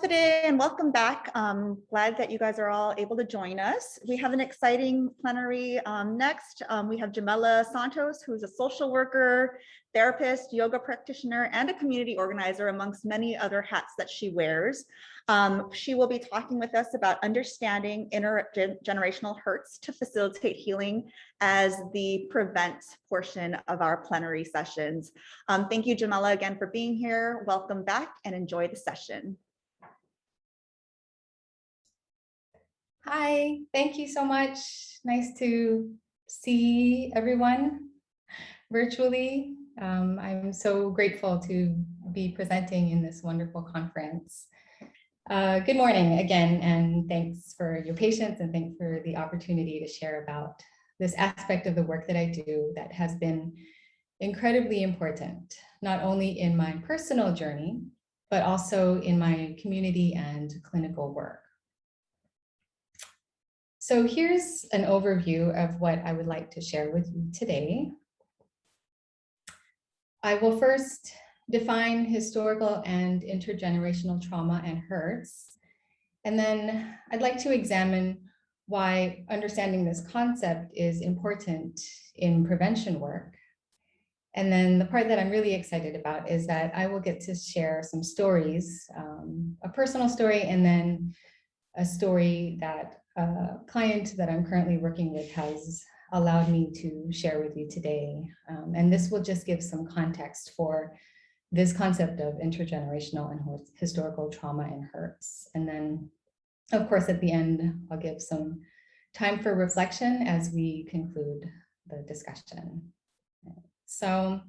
Namaste and welcome back. Glad that you guys are all able to join us. We have an exciting plenary next. We have Jamela Santos, who's a social worker, therapist, yoga practitioner, and a community organizer, amongst many other hats that she wears. She will be talking with us about understanding intergenerational hurts to facilitate healing as the prevent portion of our plenary sessions. Thank you, Jamela, again for being here. Welcome back and enjoy the session. Hi, thank you so much. Nice to see everyone virtually. I'm so grateful to be presenting in this wonderful conference. Good morning again, and thanks for your patience and thanks for the opportunity to share about this aspect of the work that I do that has been incredibly important, not only in my personal journey, but also in my community and clinical work. So here's an overview of what I would like to share with you today. I will first define historical and intergenerational trauma and hurts. And then I'd like to examine why understanding this concept is important in prevention work. And then the part that I'm really excited about is that I will get to share some stories, a personal story, and then a story that a client that I'm currently working with has allowed me to share with you today. And this will just give some context for this concept of intergenerational and historical trauma and hurts. And then, of course, at the end, I'll give some time for reflection as we conclude the discussion. So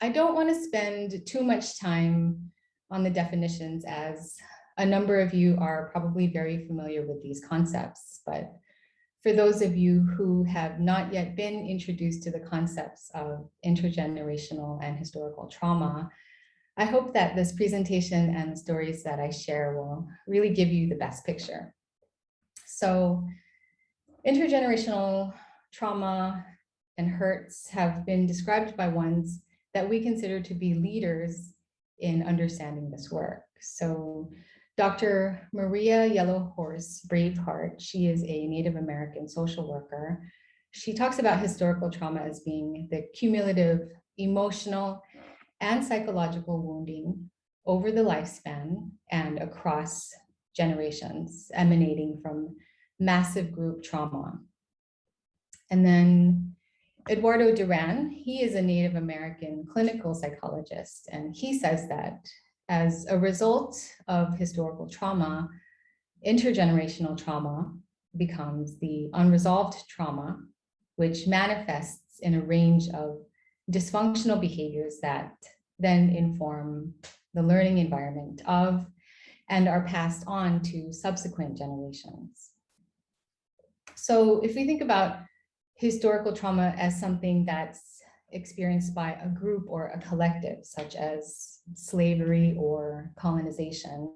I don't want to spend too much time on the definitions, as a number of you are probably very familiar with these concepts, but for those of you who have not yet been introduced to the concepts of intergenerational and historical trauma, I hope that this presentation and the stories that I share will really give you the best picture. So intergenerational trauma and hurts have been described by ones that we consider to be leaders in understanding this work. So Dr. Maria Yellowhorse Braveheart, she is a Native American social worker. She talks about historical trauma as being the cumulative emotional and psychological wounding over the lifespan and across generations, emanating from massive group trauma. And then Eduardo Duran, he is a Native American clinical psychologist, and he says that as a result of historical trauma, intergenerational trauma becomes the unresolved trauma, which manifests in a range of dysfunctional behaviors that then inform the learning environment of and are passed on to subsequent generations. So if we think about historical trauma as something that's experienced by a group or a collective, such as slavery or colonization.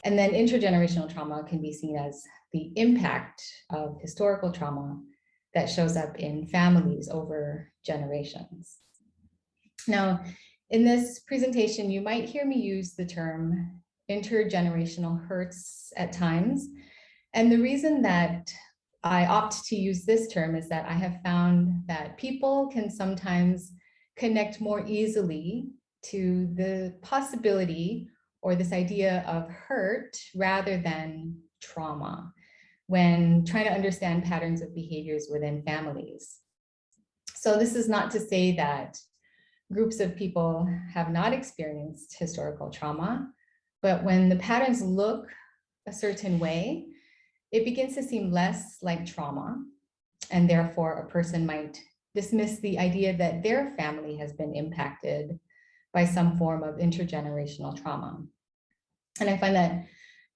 And then intergenerational trauma can be seen as the impact of historical trauma that shows up in families over generations. Now, in this presentation, you might hear me use the term intergenerational hurts at times. And the reason that I opt to use this term is that I have found that people can sometimes connect more easily to the possibility or this idea of hurt rather than trauma when trying to understand patterns of behaviors within families. So this is not to say that groups of people have not experienced historical trauma, but when the patterns look a certain way, it begins to seem less like trauma, and therefore a person might dismiss the idea that their family has been impacted by some form of intergenerational trauma. And I find that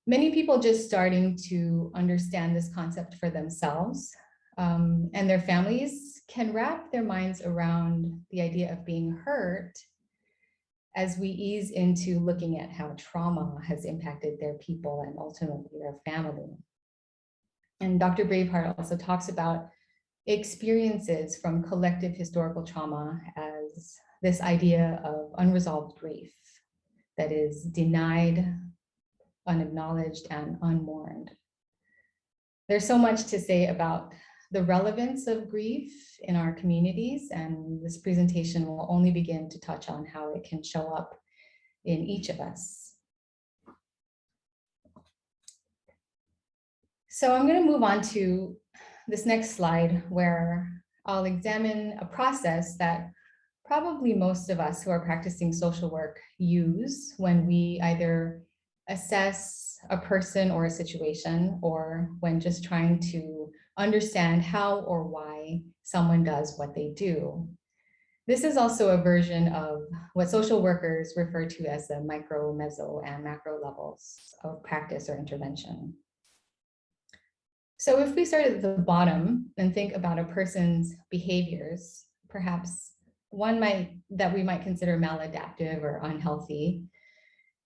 many people just starting to understand this concept for themselves and their families can wrap their minds around the idea of being hurt as we ease into looking at how trauma has impacted their people and ultimately their family. And Dr. Braveheart also talks about experiences from collective historical trauma as this idea of unresolved grief that is denied, unacknowledged, and unmourned. There's so much to say about the relevance of grief in our communities, and this presentation will only begin to touch on how it can show up in each of us. So I'm going to move on to this next slide, where I'll examine a process that probably most of us who are practicing social work use when we either assess a person or a situation, or when just trying to understand how or why someone does what they do. This is also a version of what social workers refer to as the micro, meso, and macro levels of practice or intervention. So if we start at the bottom and think about a person's behaviors, perhaps one that we might consider maladaptive or unhealthy,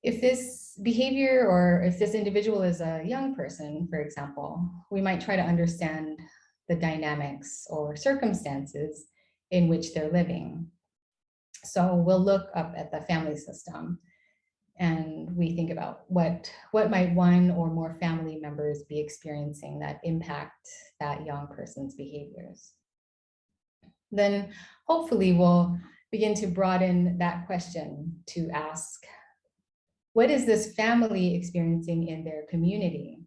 if this behavior or if this individual is a young person, for example, we might try to understand the dynamics or circumstances in which they're living. So we'll look up at the family system, and we think about what might one or more family members be experiencing that impact that young person's behaviors. Then hopefully we'll begin to broaden that question to ask, what is this family experiencing in their community?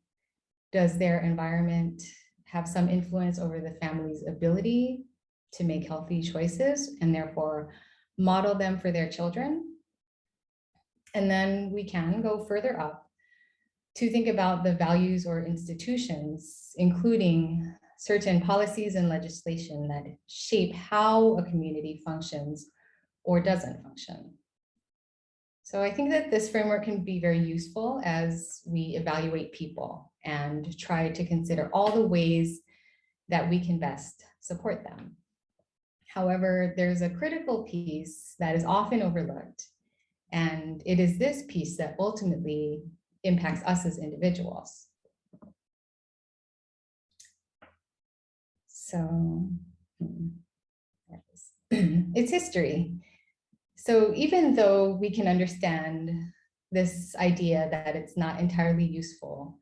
Does their environment have some influence over the family's ability to make healthy choices and therefore model them for their children? And then we can go further up to think about the values or institutions, including certain policies and legislation that shape how a community functions or doesn't function. So I think that this framework can be very useful as we evaluate people and try to consider all the ways that we can best support them. However, there's a critical piece that is often overlooked, and it is this piece that ultimately impacts us as individuals. So it's history. So even though we can understand this idea that it's not entirely useful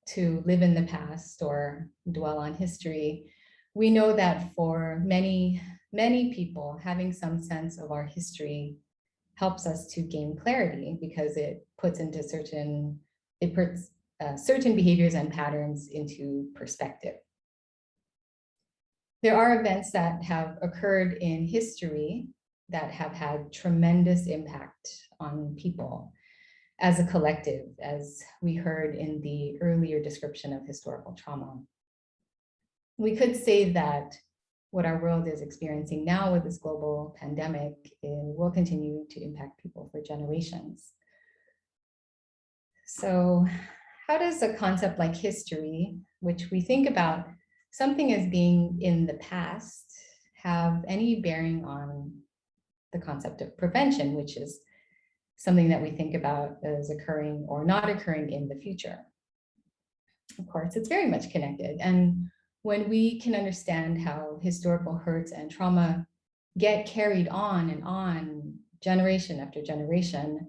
to live in the past or dwell on history, we know that for many, many people, having some sense of our history helps us to gain clarity, because it puts certain behaviors and patterns into perspective. There are events that have occurred in history that have had tremendous impact on people as a collective, as we heard in the earlier description of historical trauma. We could say that what our world is experiencing now with this global pandemic will continue to impact people for generations. So how does a concept like history, which we think about something as being in the past, have any bearing on the concept of prevention, which is something that we think about as occurring or not occurring in the future? Of course, it's very much connected. And when we can understand how historical hurts and trauma get carried on and on, generation after generation,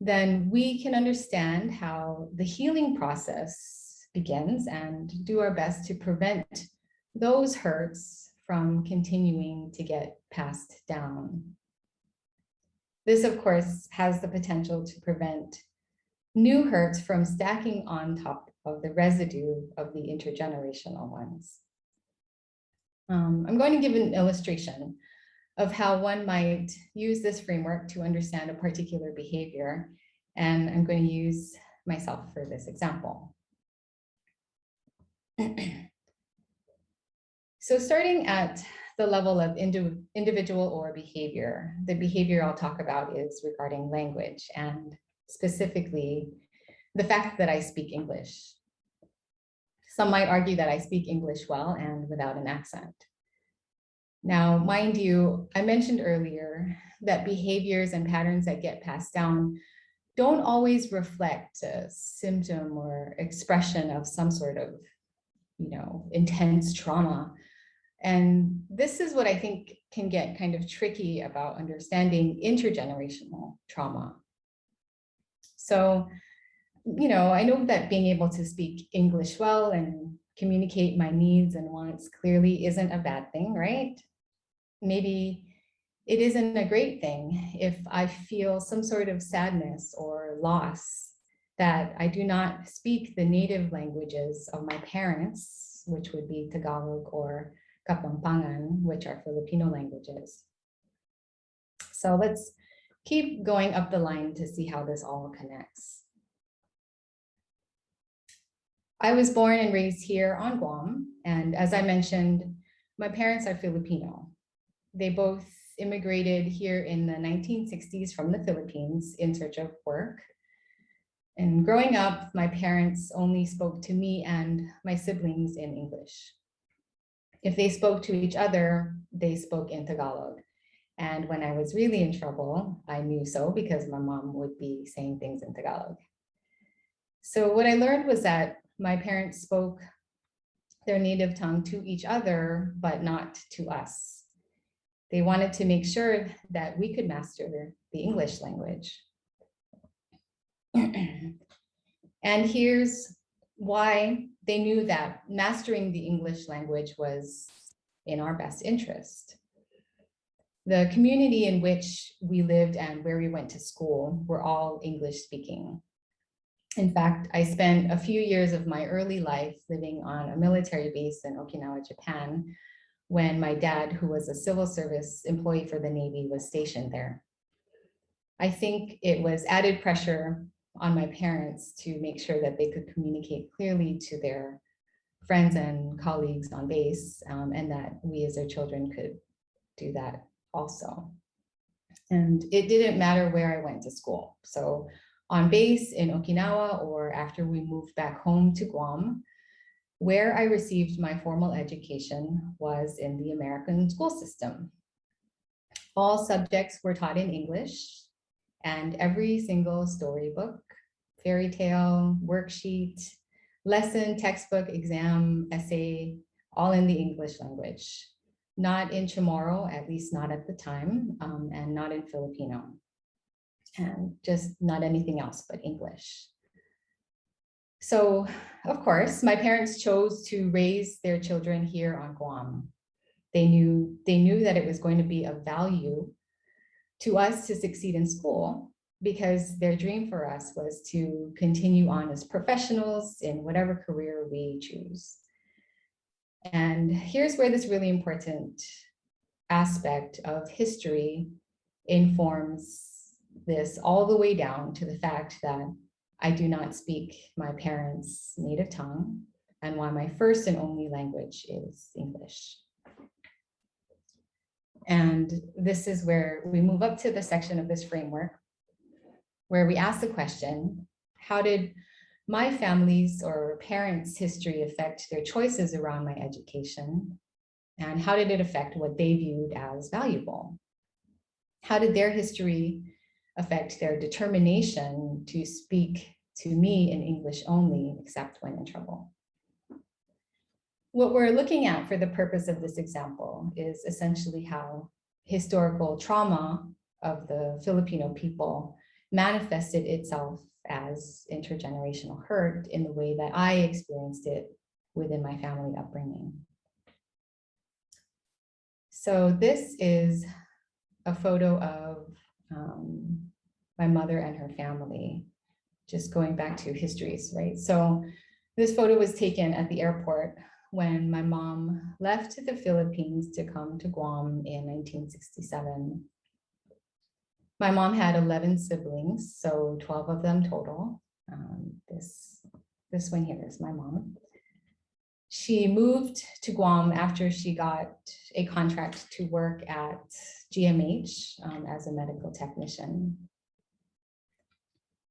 then we can understand how the healing process begins and do our best to prevent those hurts from continuing to get passed down. This, of course, has the potential to prevent new hurts from stacking on top of the residue of the intergenerational ones. I'm going to give an illustration of how one might use this framework to understand a particular behavior, and I'm going to use myself for this example. So starting at the level of individual or behavior, the behavior I'll talk about is regarding language, and specifically the fact that I speak English. Some might argue that I speak English well and without an accent. Now, mind you, I mentioned earlier that behaviors and patterns that get passed down don't always reflect a symptom or expression of some sort of, intense trauma. And this is what I think can get kind of tricky about understanding intergenerational trauma. So, I know that being able to speak English well and communicate my needs and wants clearly isn't a bad thing, right? Maybe it isn't a great thing if I feel some sort of sadness or loss that I do not speak the native languages of my parents, which would be Tagalog or Kapampangan, which are Filipino languages. So let's keep going up the line to see how this all connects. I was born and raised here on Guam, and as I mentioned, my parents are Filipino. They both immigrated here in the 1960s from the Philippines in search of work. And growing up, my parents only spoke to me and my siblings in English. If they spoke to each other, they spoke in Tagalog. And when I was really in trouble, I knew so because my mom would be saying things in Tagalog. So what I learned was that my parents spoke their native tongue to each other, but not to us. They wanted to make sure that we could master the English language. And here's why they knew that mastering the English language was in our best interest. The community in which we lived and where we went to school were all English speaking. In fact, I spent a few years of my early life living on a military base in Okinawa, Japan, when my dad, who was a civil service employee for the Navy, was stationed there. I think it was added pressure on my parents to make sure that they could communicate clearly to their friends and colleagues on base, and that we as their children could do that also. And it didn't matter where I went to school. So on base in Okinawa, or after we moved back home to Guam, where I received my formal education was in the American school system. All subjects were taught in English, and every single storybook, fairy tale, worksheet, lesson, textbook, exam, essay, all in the English language. Not in Chamorro, at least not at the time, and not in Filipino. And just not anything else but English. So, of course, my parents chose to raise their children here on Guam. They knew that it was going to be of value to us to succeed in school, because their dream for us was to continue on as professionals in whatever career we choose. And here's where this really important aspect of history informs this all the way down to the fact that I do not speak my parents' native tongue, and why my first and only language is English. And this is where we move up to the section of this framework where we ask the question, how did my family's or parents' history affect their choices around my education? And how did it affect what they viewed as valuable? How did their history affect their determination to speak to me in English only, except when in trouble? What we're looking at for the purpose of this example is essentially how historical trauma of the Filipino people manifested itself as intergenerational hurt in the way that I experienced it within my family upbringing. So this is a photo of my mother and her family, just going back to histories, right? So this photo was taken at the airport when my mom left the Philippines to come to Guam in 1967. My mom had 11 siblings, so 12 of them total. This one here is my mom. She moved to Guam after she got a contract to work at GMH as a medical technician.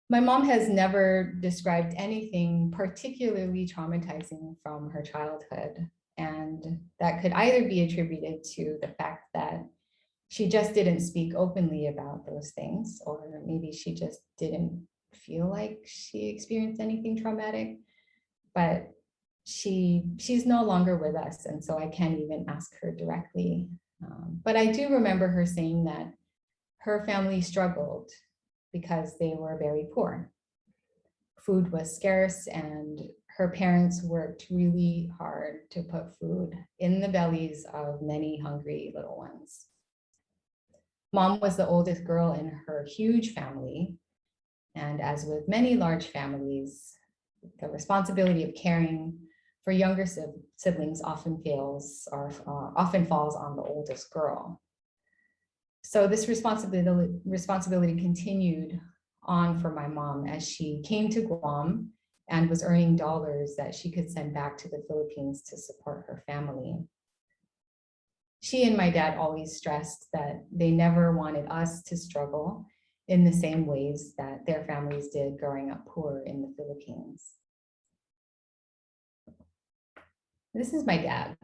My mom has never described anything particularly traumatizing from her childhood, and that could either be attributed to the fact that she just didn't speak openly about those things, or maybe she just didn't feel like she experienced anything traumatic. But she's no longer with us, and so I can't even ask her directly. But I do remember her saying that her family struggled because they were very poor. Food was scarce, and her parents worked really hard to put food in the bellies of many hungry little ones. Mom was the oldest girl in her huge family, and as with many large families, the responsibility of caring for younger siblings often falls on the oldest girl. So this responsibility continued on for my mom as she came to Guam and was earning dollars that she could send back to the Philippines to support her family. She and my dad always stressed that they never wanted us to struggle in the same ways that their families did growing up poor in the Philippines. This is my dad.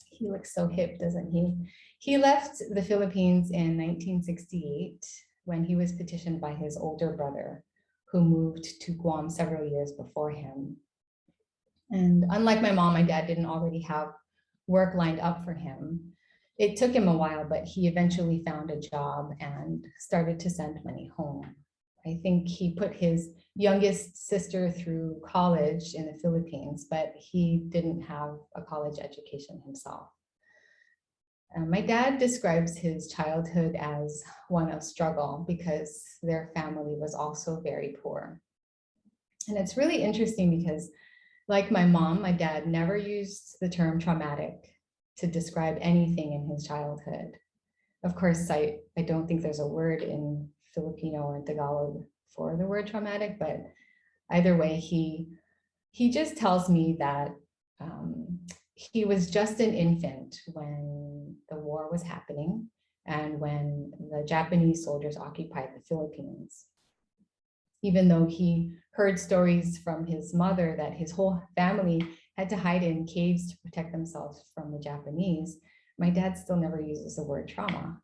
He looks so hip, doesn't he? He left the Philippines in 1968 when he was petitioned by his older brother, who moved to Guam several years before him. And unlike my mom, my dad didn't already have work lined up for him. It took him a while, but he eventually found a job and started to send money home. I think he put his youngest sister through college in the Philippines, but he didn't have a college education himself. My dad describes his childhood as one of struggle because their family was also very poor. And it's really interesting because, like my mom, my dad never used the term traumatic to describe anything in his childhood. Of course, I don't think there's a word in Filipino or Tagalog for the word traumatic, but either way, he just tells me that he was just an infant when the war was happening and when the Japanese soldiers occupied the Philippines. Even though he heard stories from his mother that his whole family had to hide in caves to protect themselves from the Japanese, my dad still never uses the word trauma.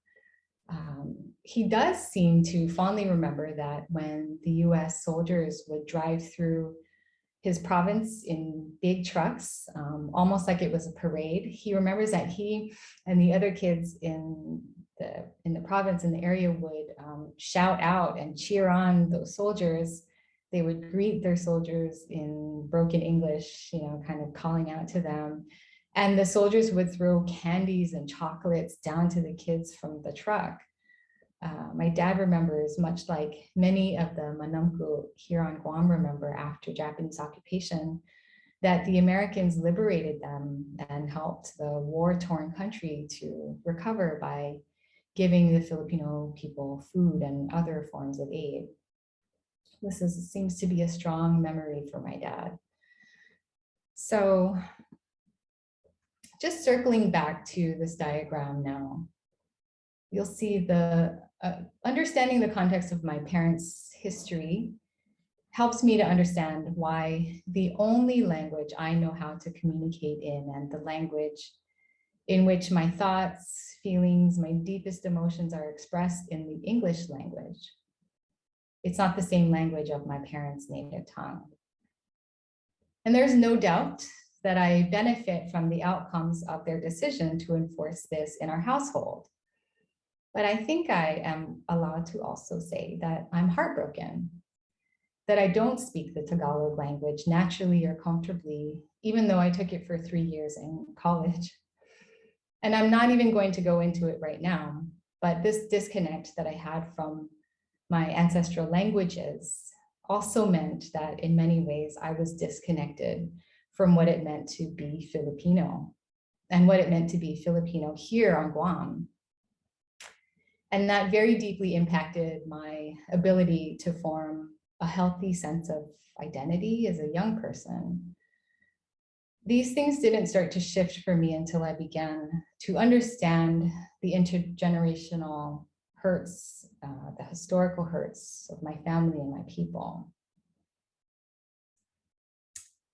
He does seem to fondly remember that when the US soldiers would drive through his province in big trucks, almost like it was a parade, he remembers that he and the other kids in the province, in the area, would shout out and cheer on those soldiers. They would greet their soldiers in broken English, kind of calling out to them. And the soldiers would throw candies and chocolates down to the kids from the truck. My dad remembers, much like many of the Manamku here on Guam remember after Japanese occupation, that the Americans liberated them and helped the war-torn country to recover by giving the Filipino people food and other forms of aid. This seems to be a strong memory for my dad. So just circling back to this diagram now, you'll see the understanding the context of my parents' history helps me to understand why the only language I know how to communicate in, and the language in which my thoughts, feelings, my deepest emotions are expressed, in the English language. It's not the same language of my parents' native tongue. And there's no doubt that I benefit from the outcomes of their decision to enforce this in our household. But I think I am allowed to also say that I'm heartbroken that I don't speak the Tagalog language naturally or comfortably, even though I took it for 3 years in college. And I'm not even going to go into it right now, but this disconnect that I had from my ancestral languages also meant that in many ways I was disconnected from what it meant to be Filipino and what it meant to be Filipino here on Guam. And that very deeply impacted my ability to form a healthy sense of identity as a young person. These things didn't start to shift for me until I began to understand the intergenerational hurts, the historical hurts of my family and my people.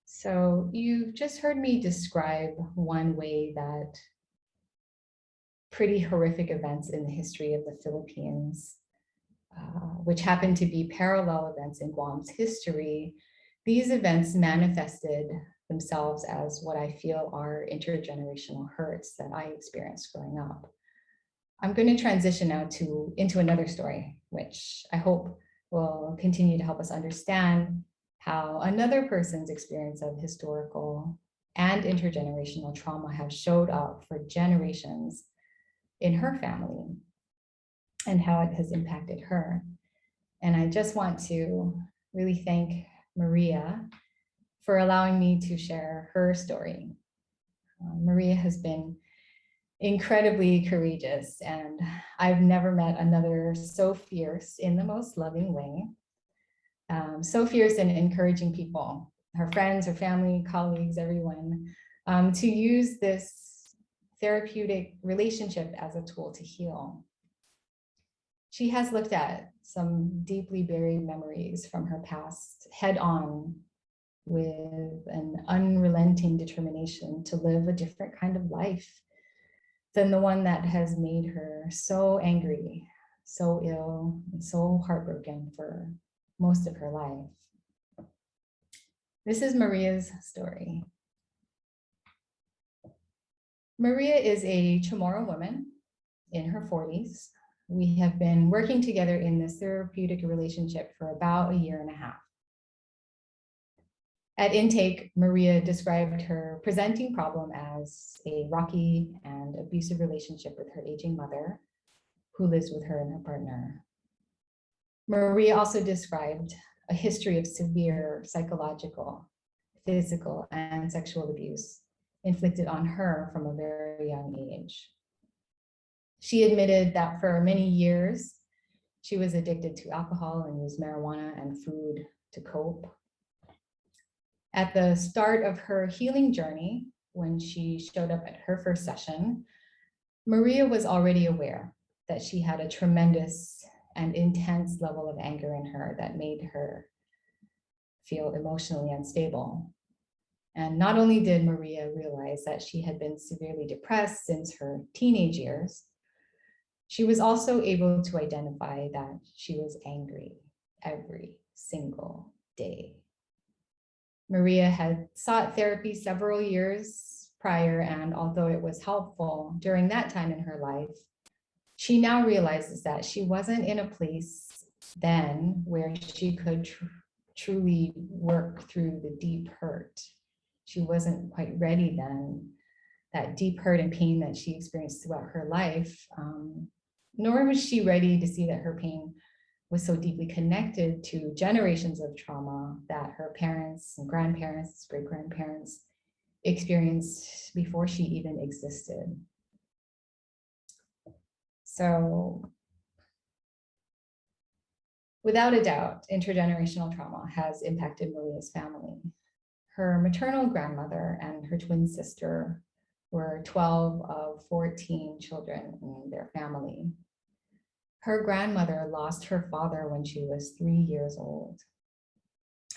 So you've just heard me describe one way that pretty horrific events in the history of the Philippines, which happened to be parallel events in Guam's history, these events manifested themselves as what I feel are intergenerational hurts that I experienced growing up. I'm going to transition now into another story, which I hope will continue to help us understand how another person's experience of historical and intergenerational trauma have showed up for generations in her family and how it has impacted her. And I just want to really thank Maria for allowing me to share her story. Maria has been incredibly courageous, and I've never met another so fierce in the most loving way. So fierce in encouraging people, her friends, her family, colleagues, everyone, to use this therapeutic relationship as a tool to heal. She has looked at some deeply buried memories from her past head on with an unrelenting determination to live a different kind of life than the one that has made her so angry, so ill, and so heartbroken for most of her life. This is Maria's story. Maria is a Chamorro woman in her 40s. We have been working together in this therapeutic relationship for about a year and a half. At intake, Maria described her presenting problem as a rocky and abusive relationship with her aging mother, who lives with her and her partner. Maria also described a history of severe psychological, physical, and sexual abuse inflicted on her from a very young age. She admitted that for many years, she was addicted to alcohol and used marijuana and food to cope. At the start of her healing journey, when she showed up at her first session, Maria was already aware that she had a tremendous and intense level of anger in her that made her feel emotionally unstable. And not only did Maria realize that she had been severely depressed since her teenage years, she was also able to identify that she was angry every single day. Maria had sought therapy several years prior, and although it was helpful during that time in her life, she now realizes that she wasn't in a place then where she could truly work through the deep hurt. She wasn't quite ready then. That deep hurt and pain that she experienced throughout her life, nor was she ready to see that her pain was so deeply connected to generations of trauma that her parents and grandparents, great-grandparents experienced before she even existed. So, without a doubt, intergenerational trauma has impacted Maria's family. Her maternal grandmother and her twin sister were 12 of 14 children in their family. Her grandmother lost her father when she was 3 years old,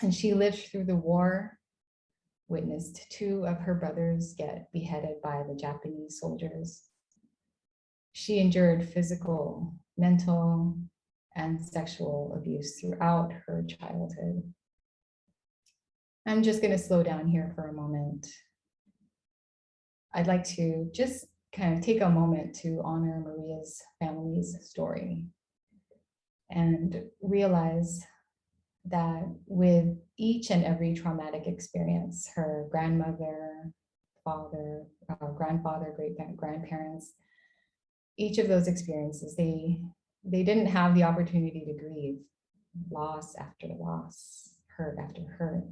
and she lived through the war, witnessed 2 of her brothers get beheaded by the Japanese soldiers. She endured physical, mental, and sexual abuse throughout her childhood. I'm just going to slow down here for a moment. I'd like to just kind of take a moment to honor Maria's family's story and realize that with each and every traumatic experience, her grandmother, father, grandfather, great-grandparents, each of those experiences, they didn't have the opportunity to grieve loss after loss, hurt after hurt.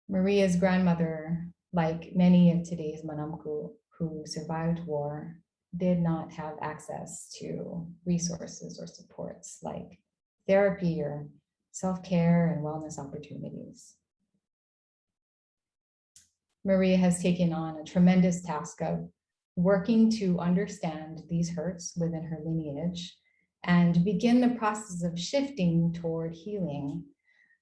Maria's grandmother, like many of today's Manamku who survived war, did not have access to resources or supports like therapy or self-care and wellness opportunities. Maria has taken on a tremendous task of working to understand these hurts within her lineage and begin the process of shifting toward healing.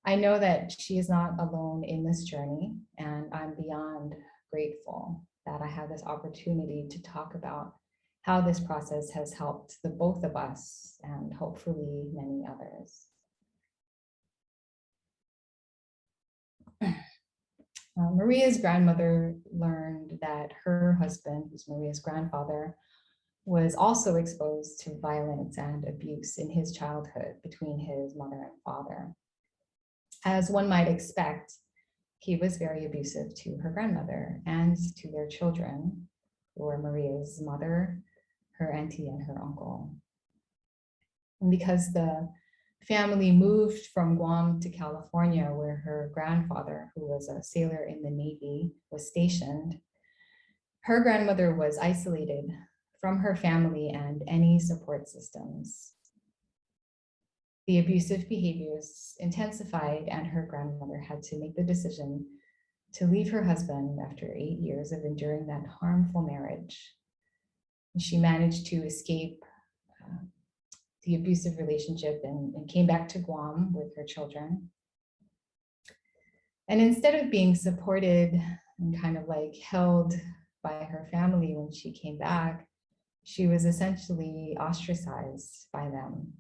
I know that she is not alone in this journey, and I'm beyond grateful that I have this opportunity to talk about how this process has helped the both of us and hopefully many others. Maria's grandmother learned that her husband, who's Maria's grandfather, was also exposed to violence and abuse in his childhood between his mother and father. As one might expect, he was very abusive to her grandmother and to their children, who were Maria's mother, her auntie, and her uncle. And because the family moved from Guam to California, where her grandfather, who was a sailor in the Navy, was stationed, her grandmother was isolated from her family and any support systems. The abusive behaviors intensified, and her grandmother had to make the decision to leave her husband after 8 years of enduring that harmful marriage. She managed to escape the abusive relationship and came back to Guam with her children. And instead of being supported and kind of like held by her family when she came back, she was essentially ostracized by them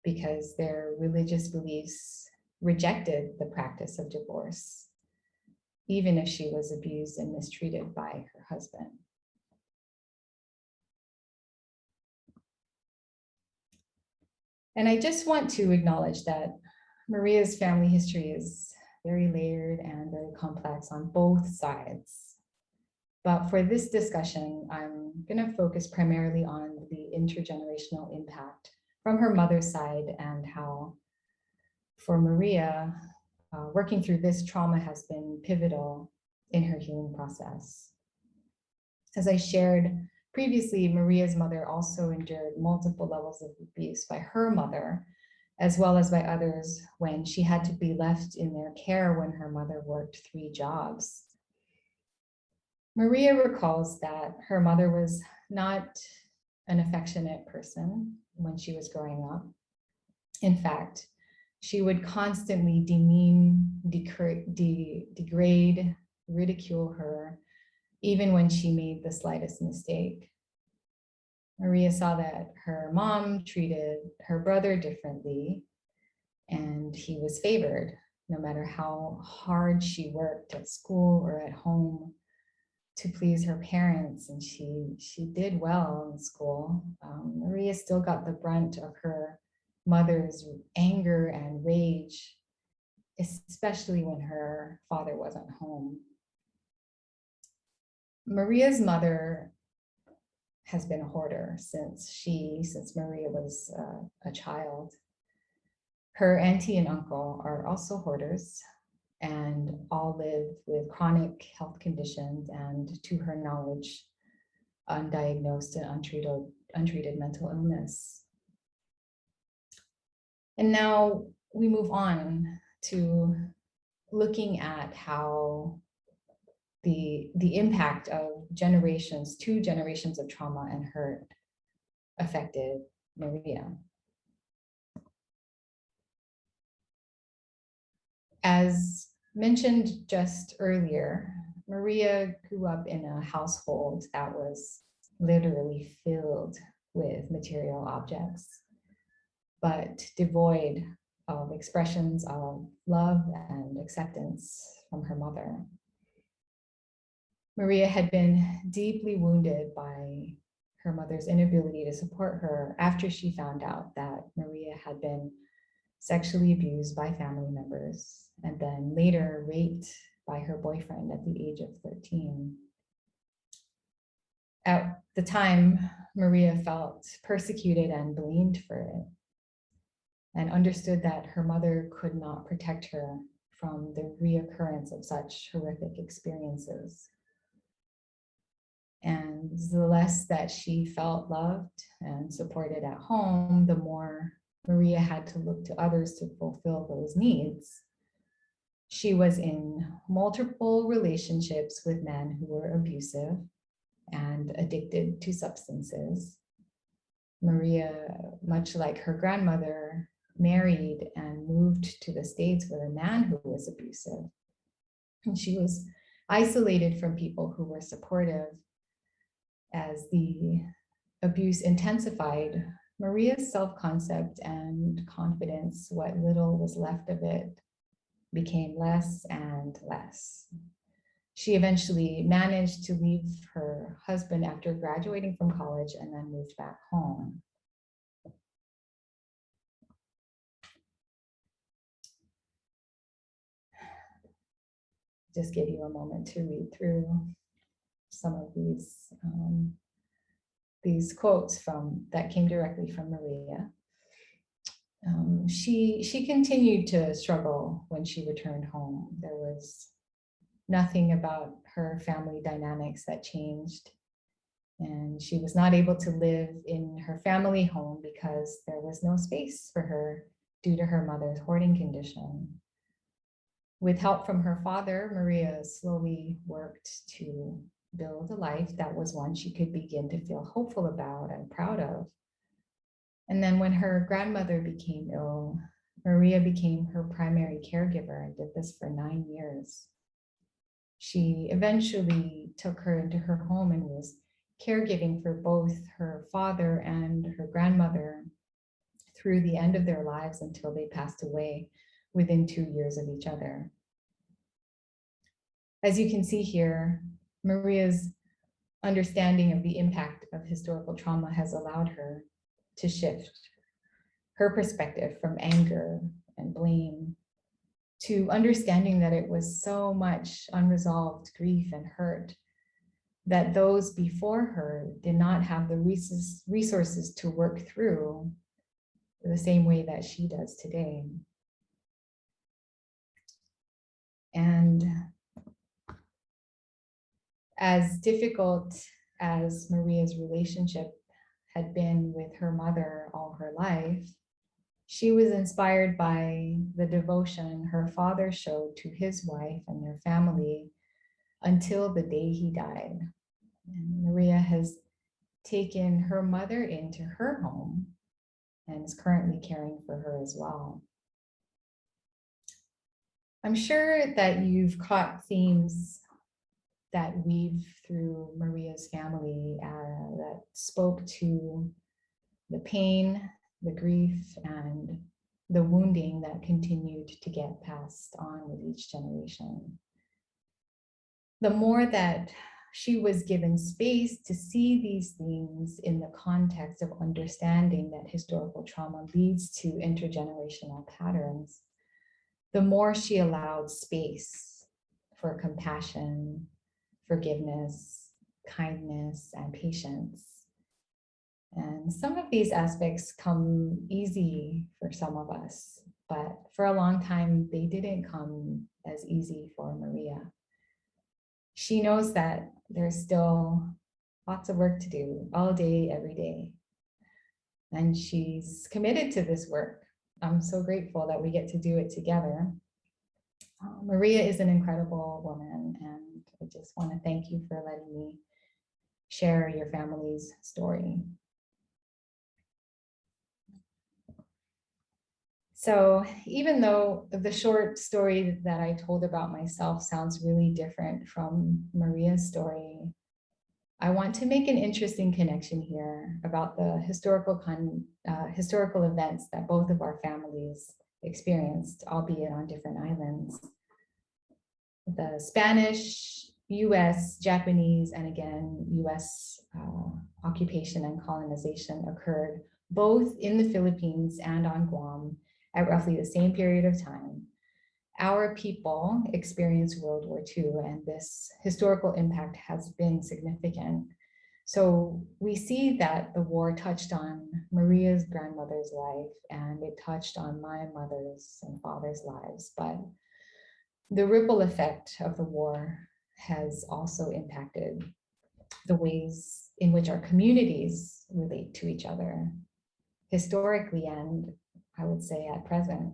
because their religious beliefs rejected the practice of divorce, even if she was abused and mistreated by her husband. And I just want to acknowledge that Maria's family history is very layered and very complex on both sides. But for this discussion, I'm going to focus primarily on the intergenerational impact from her mother's side and how, for Maria, working through this trauma has been pivotal in her healing process. As I shared previously, Maria's mother also endured multiple levels of abuse by her mother, as well as by others when she had to be left in their care when her mother worked 3 jobs. Maria recalls that her mother was not an affectionate person when she was growing up. In fact, she would constantly demean, degrade, ridicule her, even when she made the slightest mistake. Maria saw that her mom treated her brother differently, and he was favored no matter how hard she worked at school or at home to please her parents, and she did well in school. Maria still got the brunt of her mother's anger and rage, especially when her father wasn't home. Maria's mother has been a hoarder since Maria was a child. Her auntie and uncle are also hoarders and all live with chronic health conditions and, to her knowledge, undiagnosed and untreated mental illness. And now we move on to looking at how the impact of 2 generations of trauma and hurt affected Maria. As mentioned just earlier, Maria grew up in a household that was literally filled with material objects, but devoid of expressions of love and acceptance from her mother. Maria had been deeply wounded by her mother's inability to support her after she found out that Maria had been sexually abused by family members and then later raped by her boyfriend at the age of 13. At the time, Maria felt persecuted and blamed for it and understood that her mother could not protect her from the reoccurrence of such horrific experiences. And the less that she felt loved and supported at home, the more Maria had to look to others to fulfill those needs. She was in multiple relationships with men who were abusive and addicted to substances. Maria, much like her grandmother, married and moved to the States with a man who was abusive. And she was isolated from people who were supportive. As the abuse intensified, Maria's self-concept and confidence, what little was left of it, became less and less. She eventually managed to leave her husband after graduating from college and then moved back home. Just give you a moment to read through some of these quotes that came directly from Maria. She continued to struggle when she returned home. There was nothing about her family dynamics that changed. And she was not able to live in her family home because there was no space for her due to her mother's hoarding condition. With help from her father, Maria slowly worked to build a life that was one she could begin to feel hopeful about and proud of. And then when her grandmother became ill, Maria became her primary caregiver and did this for 9 years. She eventually took her into her home and was caregiving for both her father and her grandmother through the end of their lives until they passed away within 2 years of each other. As you can see here, Maria's understanding of the impact of historical trauma has allowed her to shift her perspective from anger and blame to understanding that it was so much unresolved grief and hurt that those before her did not have the resources to work through the same way that she does today. And as difficult as Maria's relationship had been with her mother all her life, she was inspired by the devotion her father showed to his wife and their family until the day he died. And Maria has taken her mother into her home and is currently caring for her as well. I'm sure that you've caught themes that weave through Maria's family that spoke to the pain, the grief, and the wounding that continued to get passed on with each generation. The more that she was given space to see these themes in the context of understanding that historical trauma leads to intergenerational patterns, the more she allowed space for compassion, forgiveness, kindness, and patience. And some of these aspects come easy for some of us, but for a long time, they didn't come as easy for Maria. She knows that there's still lots of work to do all day, every day. And she's committed to this work. I'm so grateful that we get to do it together. Maria is an incredible woman, and I just want to thank you for letting me share your family's story. So even though the short story that I told about myself sounds really different from Maria's story, I want to make an interesting connection here about the historical events that both of our families experienced, albeit on different islands. The Spanish, US, Japanese, and again, US occupation and colonization occurred both in the Philippines and on Guam at roughly the same period of time. Our people experienced World War II, and this historical impact has been significant. So we see that the war touched on Maria's grandmother's life, and it touched on my mother's and father's lives, but the ripple effect of the war has also impacted the ways in which our communities relate to each other, historically and I would say at present.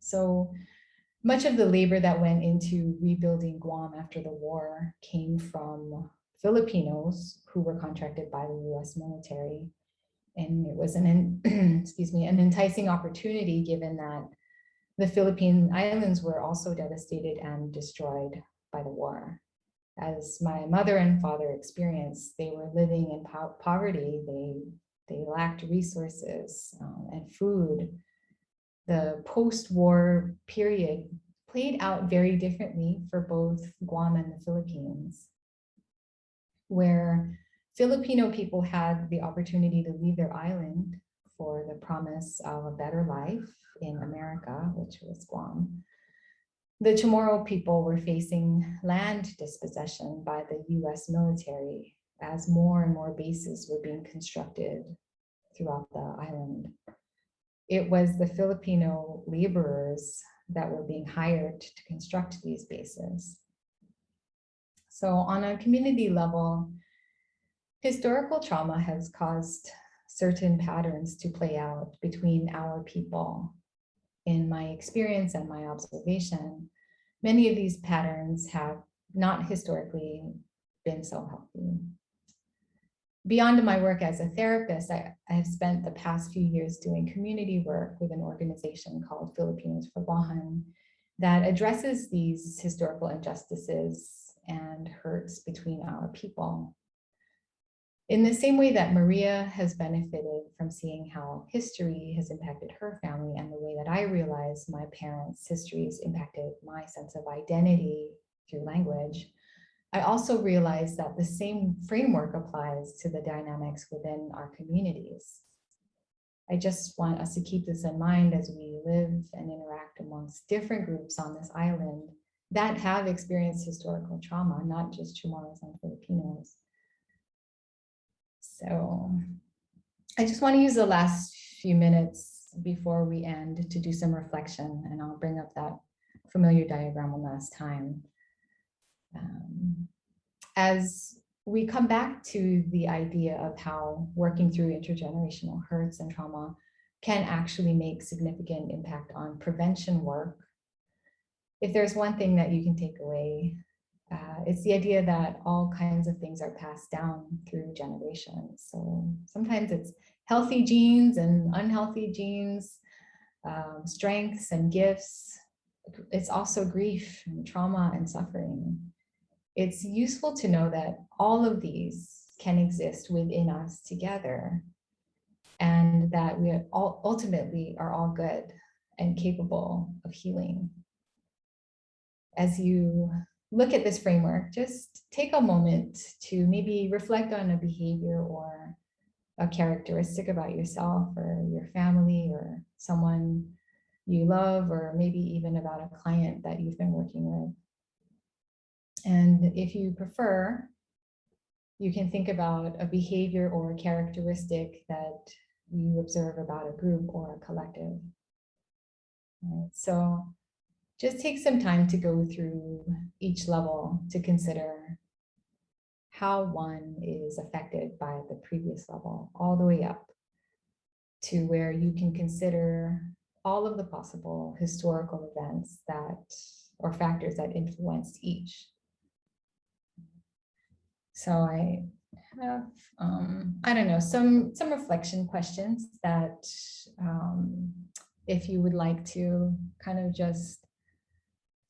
So much of the labor that went into rebuilding Guam after the war came from Filipinos who were contracted by the US military. And it was an enticing opportunity given that the Philippine Islands were also devastated and destroyed by the war. As my mother and father experienced, they were living in poverty. They lacked resources and food. the post-war period played out very differently for both Guam and the Philippines, where Filipino people had the opportunity to leave their island for the promise of a better life in America, which was Guam. The Chamorro people were facing land dispossession by the US military as more and more bases were being constructed throughout the island. It was the Filipino laborers that were being hired to construct these bases. So on a community level, historical trauma has caused certain patterns to play out between our people. In my experience and my observation, many of these patterns have not historically been so healthy. Beyond my work as a therapist, I have spent the past few years doing community work with an organization called Filipinos for Bahan that addresses these historical injustices and hurts between our people. In the same way that Maria has benefited from seeing how history has impacted her family and the way that I realize my parents' histories impacted my sense of identity through language, I also realize that the same framework applies to the dynamics within our communities. I just want us to keep this in mind as we live and interact amongst different groups on this island that have experienced historical trauma, not just Chamorros and Filipinos. So I just want to use the last few minutes before we end to do some reflection, and I'll bring up that familiar diagram one last time. As we come back to the idea of how working through intergenerational hurts and trauma can actually make significant impact on prevention work, if there's one thing that you can take away, it's the idea that all kinds of things are passed down through generations. So sometimes it's healthy genes and unhealthy genes, strengths and gifts. It's also grief and trauma and suffering. It's useful to know that all of these can exist within us together, and that we all ultimately are all good and capable of healing. As you look at this framework, just take a moment to maybe reflect on a behavior or a characteristic about yourself or your family or someone you love, or maybe even about a client that you've been working with. And if you prefer, you can think about a behavior or a characteristic that you observe about a group or a collective. Right? So just take some time to go through each level to consider how one is affected by the previous level, all the way up to where you can consider all of the possible historical events that, or factors that influenced each. So I have, I don't know, some reflection questions that if you would like to kind of just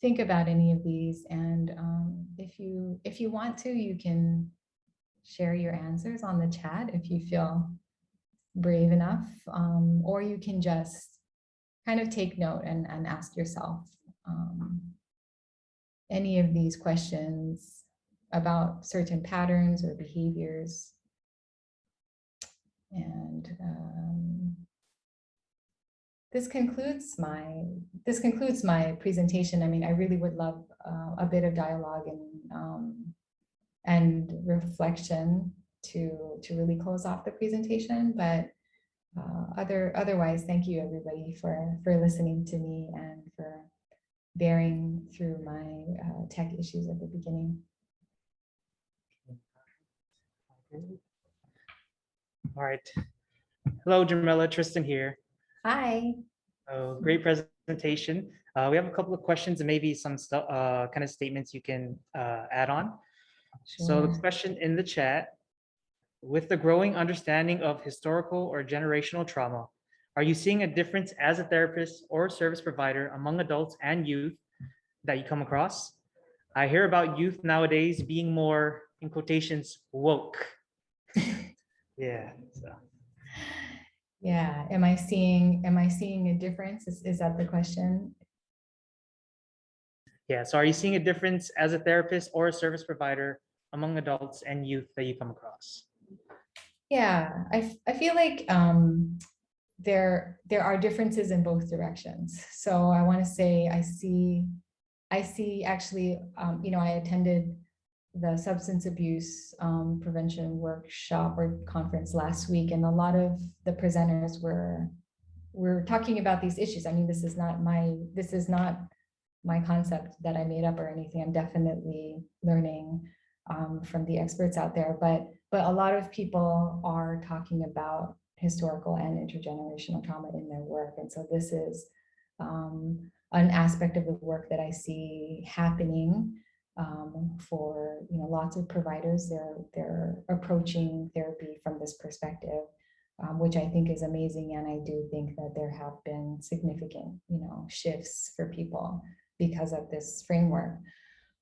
think about any of these, and if you want to, you can share your answers on the chat if you feel brave enough, or you can just kind of take note and ask yourself any of these questions about certain patterns or behaviors. And this concludes my presentation. I mean, I really would love a bit of dialogue and reflection to really close off the presentation, but otherwise, thank you everybody for listening to me and for bearing through my tech issues at the beginning. All right. Hello, Jamila, Tristan here. Hi. Oh, great presentation. We have a couple of questions and maybe some kind of statements you can add on. So the Sure. question in the chat: with the growing understanding of historical or generational trauma, are you seeing a difference as a therapist or service provider among adults and youth that you come across? I hear about youth nowadays being more, in quotations, woke. Yeah. So. Yeah, am I seeing a difference? Is that the question? Yeah, so are you seeing a difference as a therapist or a service provider among adults and youth that you come across? Yeah, I feel like there are differences in both directions. So I want to say I see actually, I attended the substance abuse prevention workshop or conference last week, and a lot of the presenters were talking about these issues. I mean, this is not my concept that I made up or anything. I'm definitely learning from the experts out there, but a lot of people are talking about historical and intergenerational trauma in their work, and so this is an aspect of the work that I see happening for lots of providers. They're approaching therapy from this perspective, which I think is amazing, and I do think that there have been significant shifts for people because of this framework.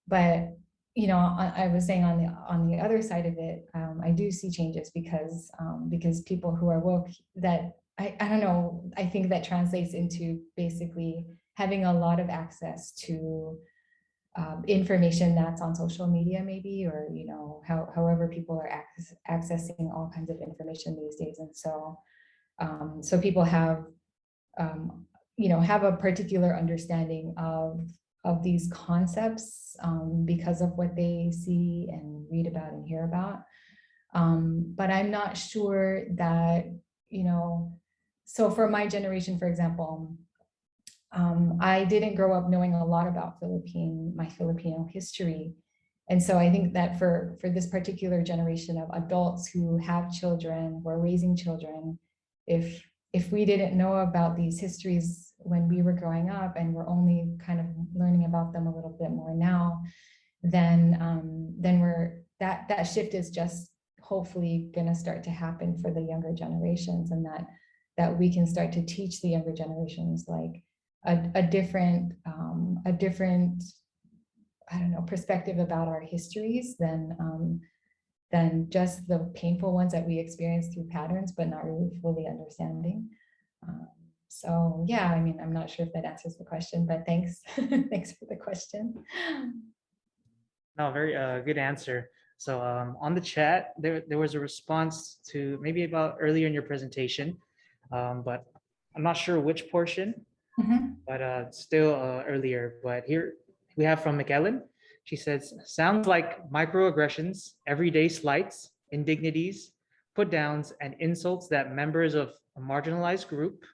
But I was saying on the other side of it, I do see changes because people who are woke, that I don't know, I think that translates into basically having a lot of access to information that's on social media, maybe, or however people are accessing all kinds of information these days. And so so people have have a particular understanding of these concepts because of what they see and read about and hear about. But I'm not sure that, so for my generation, for example, I didn't grow up knowing a lot about my Filipino history. And so I think that for this particular generation of adults who have children, who are raising children, if we didn't know about these histories when we were growing up and we're only kind of learning about them a little bit more now, then that shift is just hopefully going to start to happen for the younger generations, and that we can start to teach the younger generations like a different I don't know, perspective about our histories than just the painful ones that we experience through patterns, but not really fully understanding. So yeah, I mean, I'm not sure if that answers the question, but thanks. Thanks for the question. No, very good answer. So on the chat, there was a response to maybe about earlier in your presentation, but I'm not sure which portion, but still earlier. But here we have from McEllen. She says, sounds like microaggressions, everyday slights, indignities, put downs, and insults that members of a marginalized group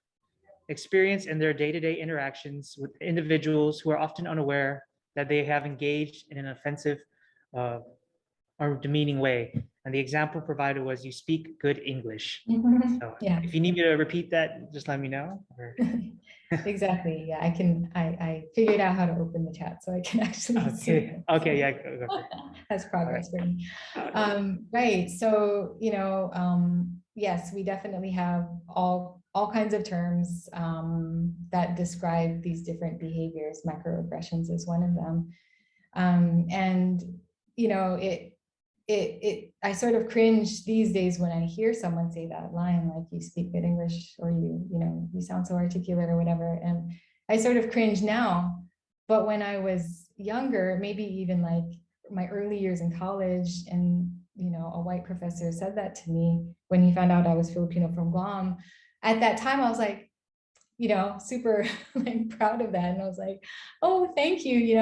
experience in their day-to-day interactions with individuals who are often unaware that they have engaged in an offensive uh, or demeaning way. And the example provided was, you speak good English. So Yeah. if you need me to repeat that, just let me know. Exactly. Yeah, I figured out how to open the chat, so I can actually see Okay. it. Okay. Yeah. Go for it. That's progress for me. Okay. Right. So, yes, we definitely have all kinds of terms that describe these different behaviors. Microaggressions is one of them. And, I sort of cringe these days when I hear someone say that line, like, you speak good English, or you sound so articulate or whatever. And I sort of cringe now. But when I was younger, maybe even like my early years in college, and a white professor said that to me when he found out I was Filipino from Guam, at that time I was like, super like proud of that, and I was like, oh, thank you,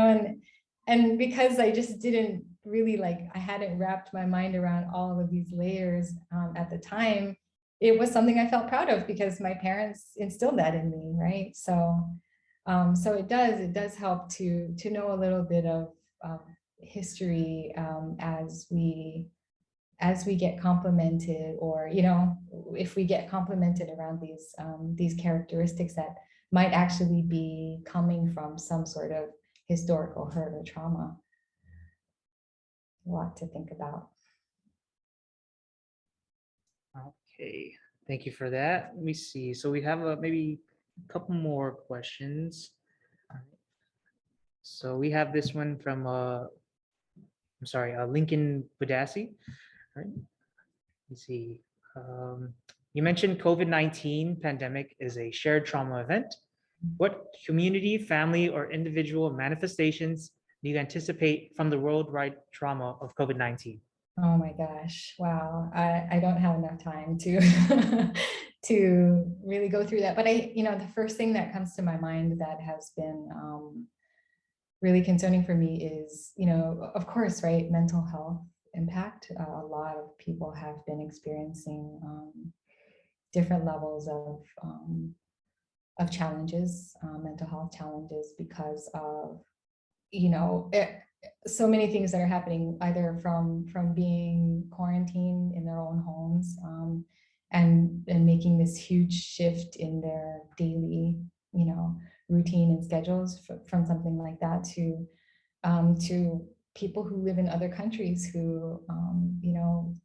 and because I just didn't really I hadn't wrapped my mind around all of these layers at the time, it was something I felt proud of because my parents instilled that in me, right? So so it does help to know a little bit of history as we get complimented, or if we get complimented around these characteristics that might actually be coming from some sort of historical hurt or trauma. A lot to think about. Okay. Thank you for that. Let me see. So we have maybe a couple more questions. So we have this one from I'm sorry, Lincoln Budassi. All right. Let's see. You mentioned COVID-19 pandemic is a shared trauma event. What community, family, or individual manifestations do you anticipate from the worldwide trauma of COVID-19? Oh my gosh, wow. I don't have enough time to to really go through that. But the first thing that comes to my mind that has been really concerning for me is, of course, right, mental health impact. A lot of people have been experiencing different levels of challenges, mental health challenges, because of, so many things that are happening, either from being quarantined in their own homes, and making this huge shift in their daily, routine and schedules from something like that to people who live in other countries who,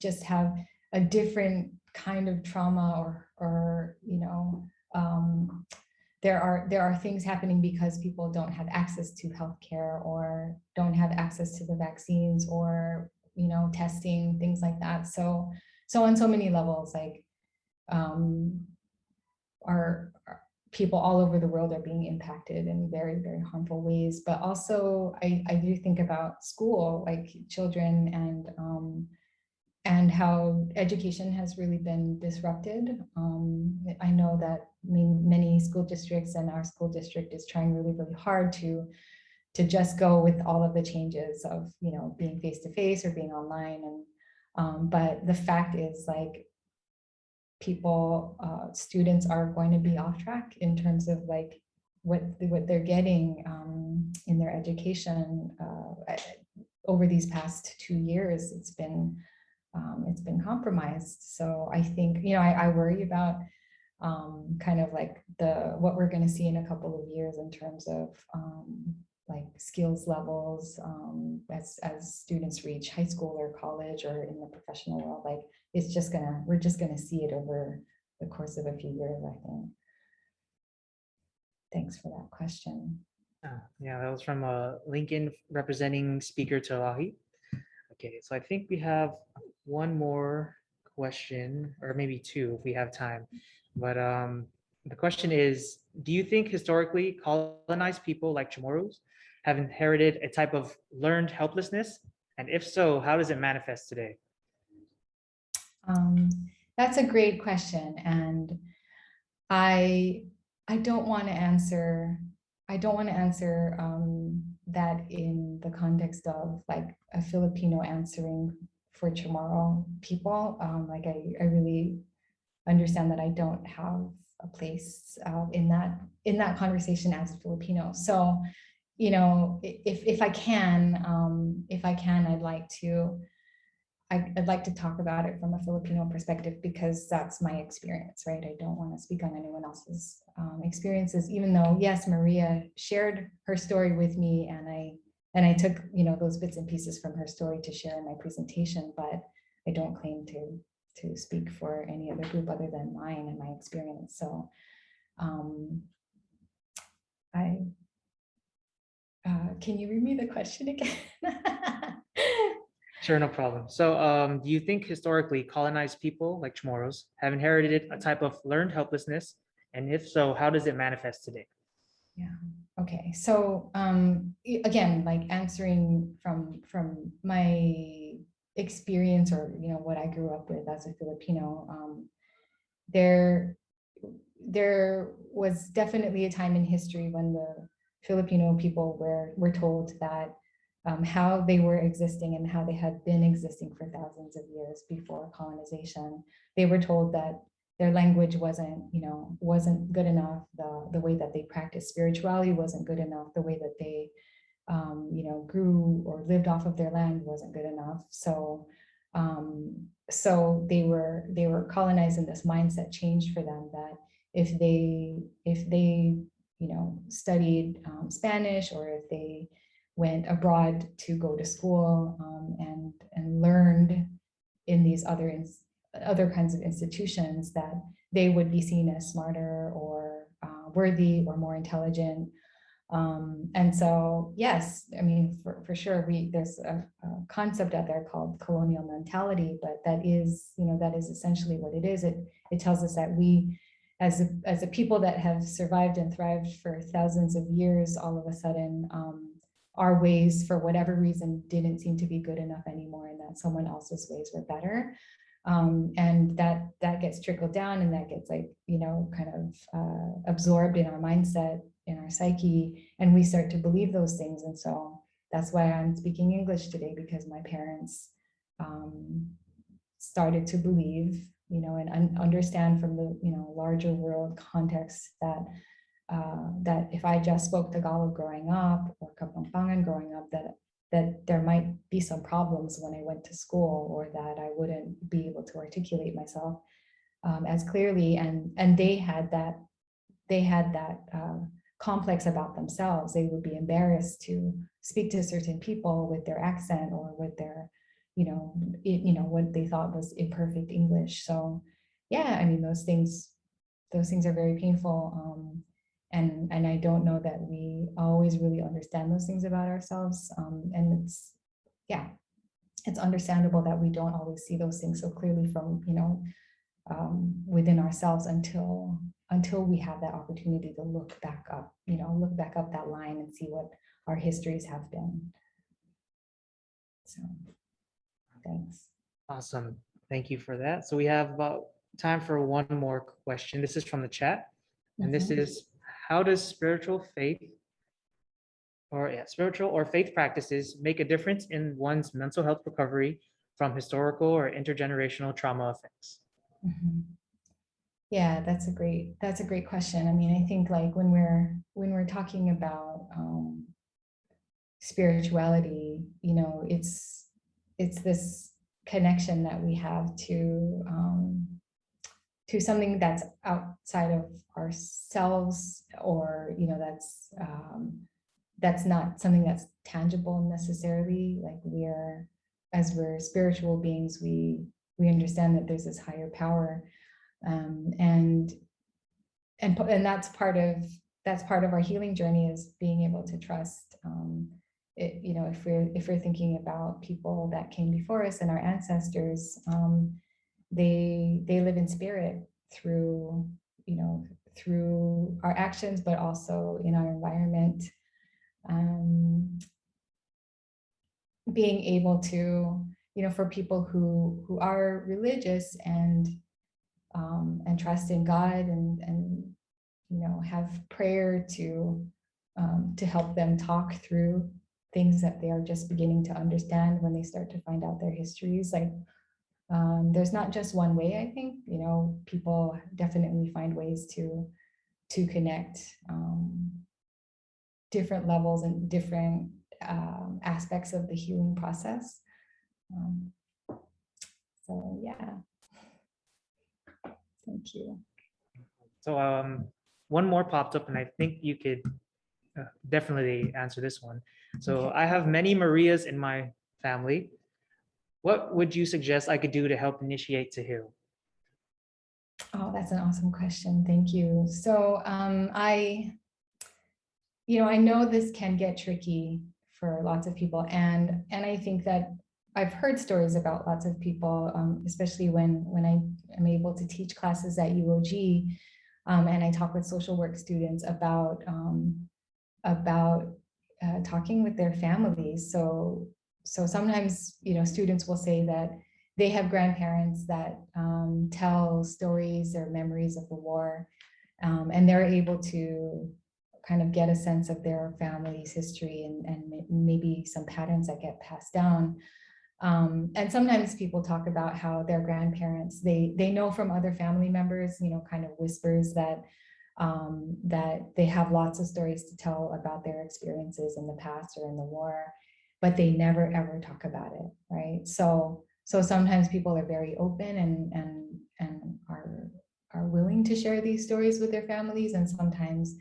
just have a different kind of trauma, or there are things happening because people don't have access to healthcare, or don't have access to the vaccines, or testing, things like that. So on so many levels, like our people all over the world are being impacted in very, very harmful ways. But also I do think about school, like children, and how education has really been disrupted. I know that many school districts, and our school district is trying really, really hard to just go with all of the changes of, being face-to-face or being online. And but the fact is, like, students are going to be off track in terms of like what they're getting in their education. Over these past 2 years, it's been compromised. So I think, I worry about kind of like what we're going to see in a couple of years in terms of like skills levels, as students reach high school or college or in the professional world. Like we're just gonna see it over the course of a few years, I think. Thanks for that question. Yeah, that was from Lincoln representing Speaker Talahi. Okay, so I think we have one more question, or maybe two if we have time. But the question is, do you think historically colonized people like Chamorros have inherited a type of learned helplessness? And if so, how does it manifest today? That's a great question, and I don't want to answer. That in the context of like a Filipino answering for Chamorro people. Like I really understand that I don't have a place in that conversation as a Filipino. So, if I can, I'd like to talk about it from a Filipino perspective, because that's my experience, right? I don't want to speak on anyone else's experiences, even though, yes, Maria shared her story with me, and I took, those bits and pieces from her story to share in my presentation, but I don't claim to speak for any other group other than mine and my experience. So can you read me the question again? Sure, no problem. So do you think historically colonized people like Chamorros have inherited a type of learned helplessness? And if so, how does it manifest today? Yeah. Okay. So again, like answering from my experience, or what I grew up with as a Filipino, there was definitely a time in history when the Filipino people were told that how they were existing and how they had been existing for thousands of years before colonization. They were told that their language wasn't good enough. The way that they practiced spirituality wasn't good enough. The way that they, grew or lived off of their land wasn't good enough. So, so they were colonized, and this mindset changed for them that if they studied Spanish, or if they went abroad to go to school, and learned in these other kinds of institutions, that they would be seen as smarter, or worthy, or more intelligent, And so, yes, I mean, for sure, there's a concept out there called colonial mentality, but that is, that is essentially what it is. It tells us that we, as a people that have survived and thrived for thousands of years, all of a sudden, our ways, for whatever reason, didn't seem to be good enough anymore, and that someone else's ways were better. And that gets trickled down, and that gets kind of absorbed in our mindset, in our psyche, and we start to believe those things. And so that's why I'm speaking English today, because my parents started to believe, and understand from the larger world context that that if I just spoke Tagalog growing up, or Kapampangan growing up, that there might be some problems when I went to school, or that I wouldn't be able to articulate myself as clearly. And they had that complex about themselves. They would be embarrassed to speak to certain people with their accent, or with their, what they thought was imperfect English. So yeah, I mean, those things are very painful. And I don't know that we always really understand those things about ourselves. And it's understandable that we don't always see those things so clearly from, within ourselves until we have that opportunity to look back up that line and see what our histories have been. So thanks. Awesome. Thank you for that. So we have about time for one more question. This is from the chat. And this is, how does spiritual or faith practices make a difference in one's mental health recovery from historical or intergenerational trauma effects? Yeah, that's a great question. I mean, I think like when we're talking about spirituality, it's this connection that we have to something that's outside of ourselves, or that's not something that's tangible necessarily. Like as we're spiritual beings, we understand that there's this higher power, and that's part of our healing journey, is being able to trust it. If we're thinking about people that came before us and our ancestors, they live in spirit through through our actions, but also in our environment. Being able to, for people who are religious and trust in God, and have prayer to help them talk through things that they are just beginning to understand when they start to find out their histories. Like there's not just one way. I think people definitely find ways to connect different levels and different aspects of the healing process. So yeah, thank you. So one more popped up, and I think you could definitely answer this one. So Okay. I have many Marias in my family. What would you suggest I could do to help initiate to heal? Oh, that's an awesome question. Thank you. So I know this can get tricky for lots of people, and I think that I've heard stories about lots of people, especially when I am able to teach classes at UOG, and I talk with social work students about talking with their families. So sometimes students will say that they have grandparents that tell stories or memories of the war, and they're able to kind of get a sense of their family's history, and maybe some patterns that get passed down. And sometimes people talk about how their grandparents, they know from other family members, kind of whispers that they have lots of stories to tell about their experiences in the past or in the war, but they never ever talk about it, right? So sometimes people are very open and are willing to share these stories with their families, and sometimes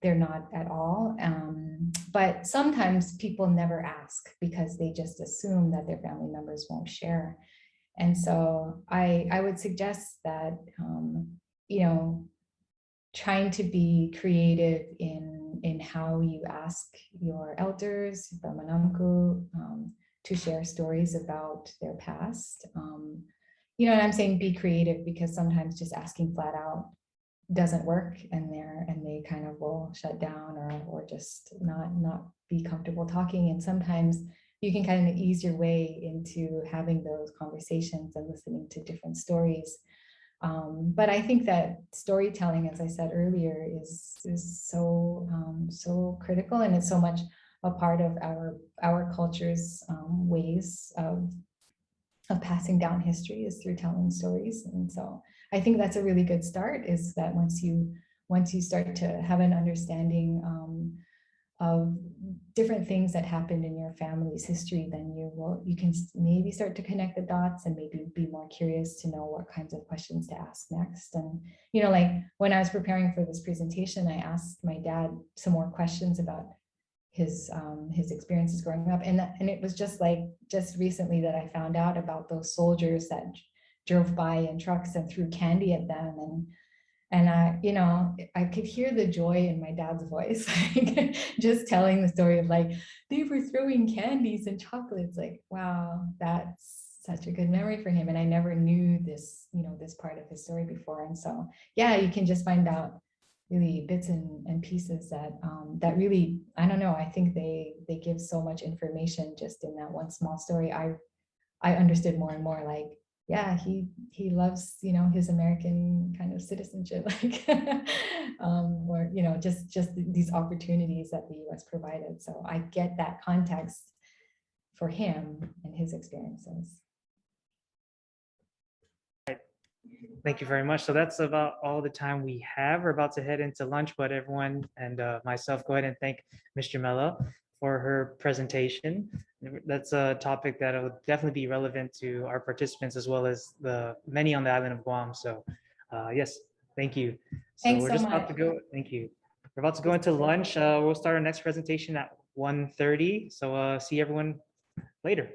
they're not at all. But sometimes people never ask because they just assume that their family members won't share. And so I would suggest that, trying to be creative in how you ask your elders, to share stories about their past. You know, and I'm saying be creative because sometimes just asking flat out doesn't work, and they kind of will shut down or just not be comfortable talking. And sometimes you can kind of ease your way into having those conversations and listening to different stories. But I think that storytelling, as I said earlier, is so critical, and it's so much a part of our culture's ways of passing down history is through telling stories. And so I think that's a really good start, is that once you start to have an understanding of different things that happened in your family's history, then you can maybe start to connect the dots and maybe be more curious to know what kinds of questions to ask next. And, you know, like when I was preparing for this presentation, I asked my dad some more questions about his experiences growing up. And it was just recently that I found out about those soldiers that drove by in trucks and threw candy at them. And I, you know, I could hear the joy in my dad's voice, like, just telling the story of like, they were throwing candies and chocolates. Like, wow, that's such a good memory for him. And I never knew this, you know, this part of his story before. And so, yeah, you can just find out really bits and pieces that that really, I don't know, I think they give so much information just in that one small story. I understood more and more, like, yeah, he loves, you know, his American kind of citizenship, like, or, you know, just these opportunities that the US provided. So I get that context for him and his experiences. Thank you very much. So that's about all the time we have. We're about to head into lunch, but everyone and myself, go ahead and thank Ms. Jamela for her presentation. That's a topic that will definitely be relevant to our participants as well as the many on the island of Guam. So yes, thank you. So Thanks we're so just about much. to go. Thank you. We're about to go into lunch. We'll start our next presentation at 1:30. So see everyone later.